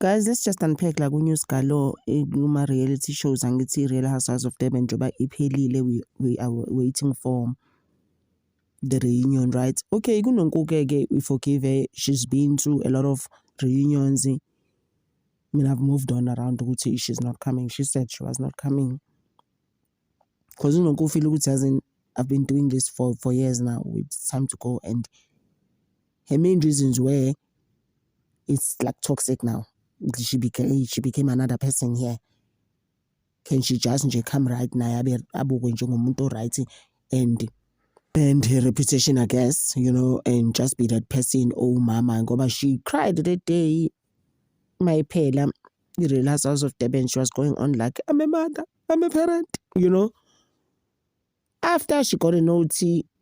Guys, let's just unpack like news galo kuma reality shows angithi Real Housewives of Durban njoba iphelile. We are waiting for the reunion, right? Okay, kunonkuke we forgive her. She's been through a lot of reunions. I mean, I've moved on around ukuthi she's not coming. She said she was not coming. Because unonku feel ukuthi I've been doing this for years now. It's time to go. And her main reasons were it's like toxic now. She became another person here. Can she just come right now? Right and her reputation, I guess, you know, and just be that person. Oh, mama, but she cried that day. My pela, the Real Housewives of Durban, she was going on like, I'm a mother, I'm a parent, you know. After she got a note,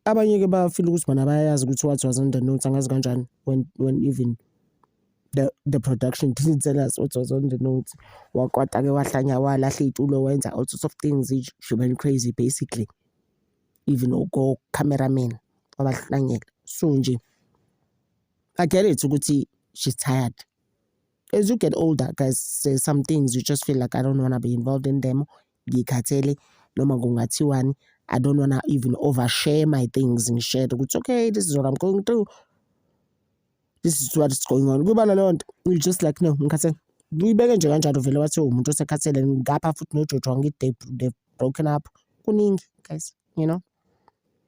abanye ke bafila ukuthi bona bayazi ukuthi what was on the notes angazi kanjani when even the production didn't tell us what was on the notes. Wakwata ke wahlanya walahla itulo wenza all sorts of things. She went crazy basically. Even go cameraman wabahlanyela. So nje I get it ukuthi she's tired. As you get older, guys, there's some things you just feel like I don't want to be involved in them. Ngikhathele noma kungathiwani. I don't want to even overshare my things and share. It's okay, this is what I'm going through. This is what's going on. You just like, no, ngikhathele. Uyibeke nje kanjalo vele wathi umuntu osekhathele ngapha futhi noJojo ngithi they've broken up. Kuningi, guys, you know.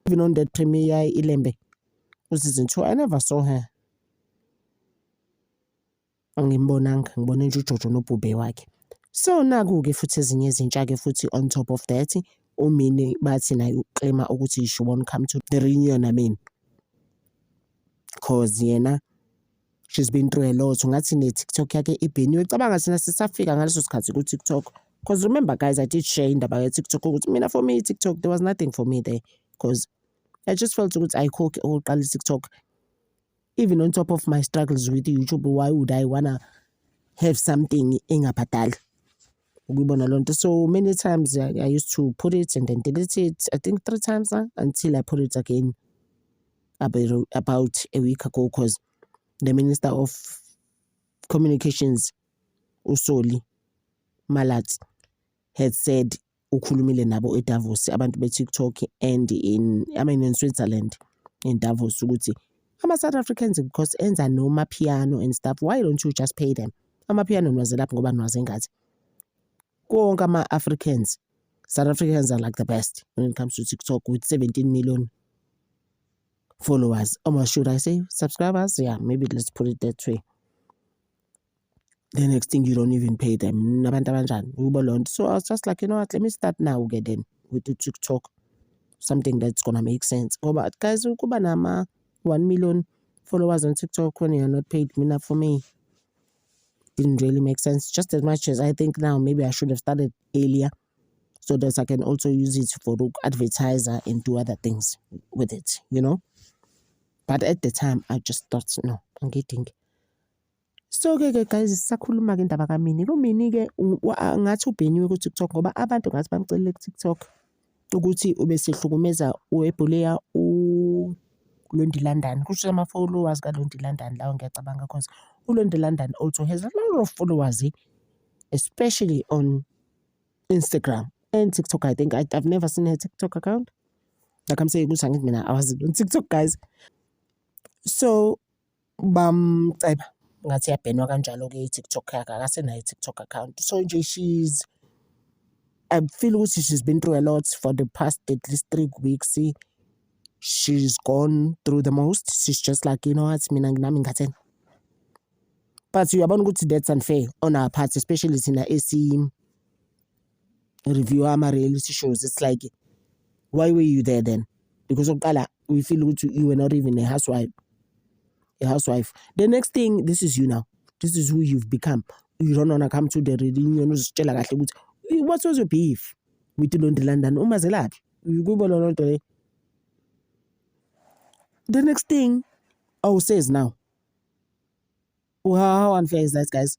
Even on that premiere Ilembe season 2, I never saw her. Angimbonanga, ngibone nje uJojo nobhube wakhe. So naku-ke futhi ezinye izintsha-ke futhi on top of that, uMini bathi naye uclaima ukuthi she won't come to the reunion, I mean. Cause yena, she's been through a lot. Ungathi ne-TikTok yakhe ibheniwe. Cabanga sina sisafika ngaleso sikhathi ku-TikTok. Because remember, guys, I did share indaba ye-TikTok ukuthi mina for me, TikTok, there was nothing for me there. Because I just felt ukuthi I cook oqala TikTok. Even on top of my struggles with YouTube, why would I wanna have something engabhadali? Ukubona lonto. So many times I used to put it and then delete it. I think 3 times now until I put it again about a week ago, because the Minister of Communications, Usoli Malat, had said ukhulumile nabo eDavos abantu beTikTok and in Switzerland in Davos ukuthi South Africans, because enza noma piano and stuff, why don't you just pay them? Piano nwaze lapho ngoba nwaze ngathi konke ama-Africans, South Africans are like the best when it comes to TikTok with 17 million followers. Should I say subscribers? Yeah, maybe let's put it that way. The next thing, you don't even pay them. So I was just like, you know what, let me start now then with the TikTok. Something that's gonna make sense. But guys, kuba nama 1 million followers on TikTok when you're not paid enough for me. Didn't really make sense. Just as much as I think now maybe I should have started earlier so that I can also use it for advertiser and do other things with it, you know. But at the time, I just thought, no, I'm getting. So ke guys, sisakhuluma ke indaba kaMini. KuMini ke ngathi ubheniwe ku TikTok ngoba abantu ngathi bamcelile ku TikTok ukuthi ubesihlukumeza uEbuleya uLondi London. Kusho ama-followers kaLondi London lawo ngiyacabanga because uLondi London also has a lot of followers, especially on Instagram and TikTok. I think I've never seen her TikTok account. Like I'm saying, I wasn't on TikTok, guys. So ngathi yabhenwa kanjalo ke i-TikTok yakhe akasenayo i-TikTok account. So nje I feel ukuthi she's been through a lot for the past at least 3 weeks. She's gone through the most. She's just like, you know what, mina nginami ngathena. But uyabona ukuthi that's unfair on our part, especially thina review ama-reality shows. It's like, why were you there then? Because we feel ukuthi you were not even a housewife. The next thing, this is you now. This is who you've become. You don't want to come to the reunion. What was your beef with Londi London? The next thing I will say is now. How unfair is that, guys?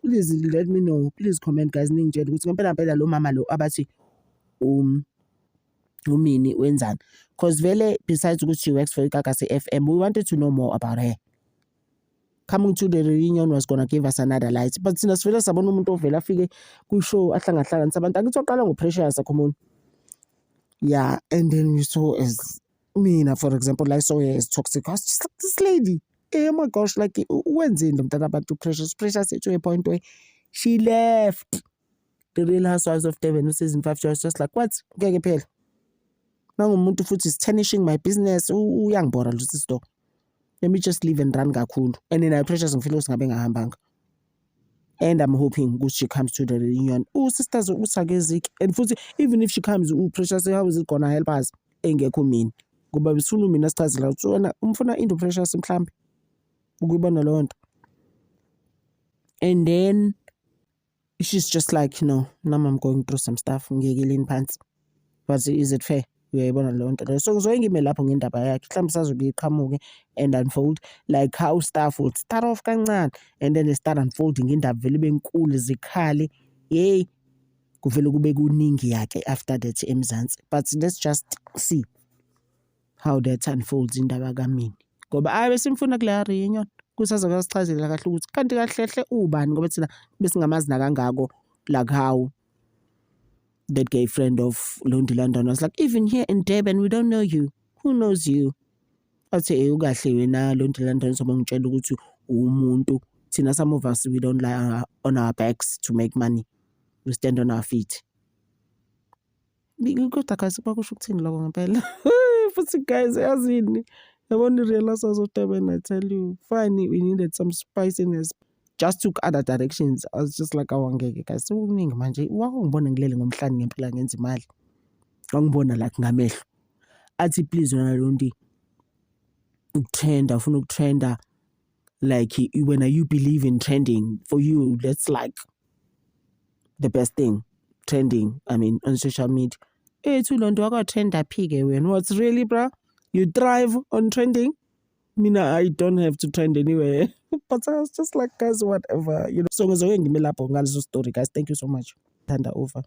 Please let me know. Please comment, guys. Lo mama lo abathi uMini wenzani. Because vele, besides ukuthi she works for Ikakasi FM, we wanted to know more about her. coming to the reunion was gonna give us another light. But thina sivele sabona umuntu ovela afike kwishow ahlangahlanganisa abantu. Angithi waqala ngoPrecious Khumuni. Yeah, and then we saw as mina, for example, I saw her as toxic. I was just like, this lady, oh my gosh, like, wenzeni lo mntana abantu Precious to a point where she left the Real Housewives of Durban season 5. She was just like, what? Ngeke phela. Nangumuntu futhi is tarnishing my business. Uyangibora lo sister. Let me just leave and run kakhulu. And then I Precious ngifile singabe ngahambanga. And I'm hoping she comes to the reunion. Sisters usagezik. And futhi even if she comes, Precious, how is it gonna help us? Engekho mina. Ngoba bisifuna mina sichazela ukuthi wena umfuna into Precious mhlambi. Ukuyibona lo nto. And then she's just like, now I'm going through some stuff. Ngiyekileni phansi. But is it fair? Uyayibona lo nto. So ngime lapho ngendaba yakhe. Mhlambi sazobe iqhamuke and unfold like how stuff would start off kancane and then they start unfolding indaba vele benkulu zikhali. Yey kuvele kube kuningi yakhe after that eMzansi. But let's just see how that unfolds indaba kaMini. Ngoba besimfuna kule reunion. Kusazobe sichazela kahle ukuthi kanti kahle ubani ngoba thina besingamazi nakangako like how that gay friend of Londi London was like, even here in Durban, we don't know you. Who knows you? Athi ukahle wena Londi London soba ngitshela ukuthi umuntu. Thina some of us, we don't lie on our backs to make money. We stand on our feet. Kodwa guys bakusho ukuthini lokho ngempela? Futhi guys yazini. Yabona Real Housewives of Durban, I tell you, finally we needed some spiciness. Just took other directions. I was just like, awangeke guys. So uningi manje wakungibona ngilele ngomhlanje ngempela ngenza imali. Wangibona like ngamehlo. Athi please wena Londi ukutrenda, ufuna ukutrenda like when you believe in trending, for you that's like the best thing. Trending, I mean on social media. Tu Londi wakatrenda phike wena. What's really bro? You thrive on trending? I don't have to trend anywhere. But I was just like, guys, whatever. So ngizokwenza ngime lapho ngaleso story, guys. Thank you so much. Thanda over.